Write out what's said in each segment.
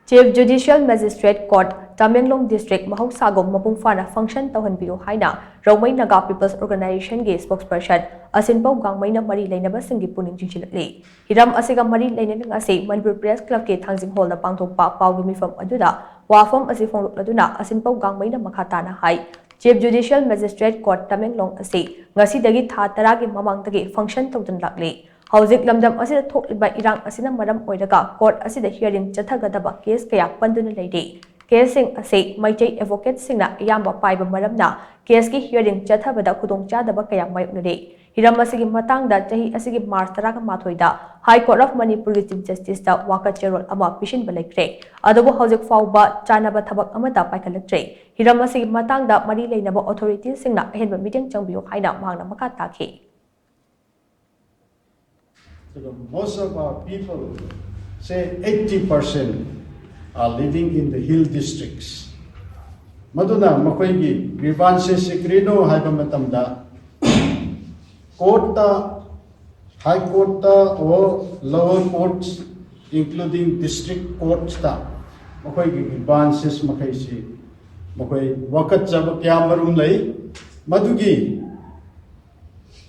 Chief Judicial Magistrate Court, Tamenglong District, Mahoushagum Mapung Phana function Touhanbiyu haina Rongmei Naga People's Organization ge Spokesperson Ashinpou Gangmei na mari leinaba singi pukning chingshillakli. Hiram asiga mari leinabing asi Manipuri Press Club ke thangjing hall na pangthokpa paugi mifam aduda wafam asi fonglukladuna Ashinpou Gangmei na makhatana hai. Chief Judicial Magistrate Court Tamenglong asi ngasidagi tha 10 gi mamangdagi function tawdanlakli. Hauzik lamdam asida thokliba irang asina maram oiraga court asida hearing chathagadaba case kaya panduna leide. Case sing ase maichai advocate singna yamba paiba maramna case ki hearing chathabada khudongchadaba kaya mayoknade. Hiram asigi matangda chahi asigi March 18 da High Court of Manipuri Chief Justice da waka cherol ama pishinba lekre. Adubu hauzik fauba chanaba thabak amata paikhalaktre. Hiram asigi matangda mari leinaba authorities singna ahenba meeting changbiyo haina mahangna makha takhe. Most of our people, say 80%, are living in the hill districts. Maduna makoigi grievances sikrino haiba matamda court high court or lower courts including district courts ta makoigi grievances makaisi makoi wakat jab kya marum lai madugi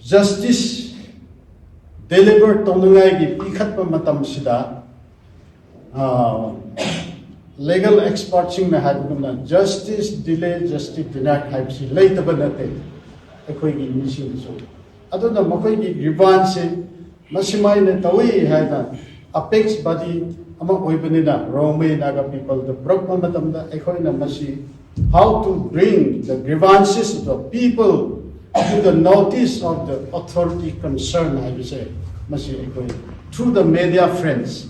justice deliver tonungai gi pikhatpa matam sida legal experts sing na hadgumna justice delay justice denied haibsi leitaba nate ekoi gi mission so aduna makoi gi grievance masimai na tawi haina apex body ama oibanina Rongmei Naga people the prokma matam da ekoi na masi how to bring the grievances of the people to the notice of the authority concerned, I would say, through the media friends,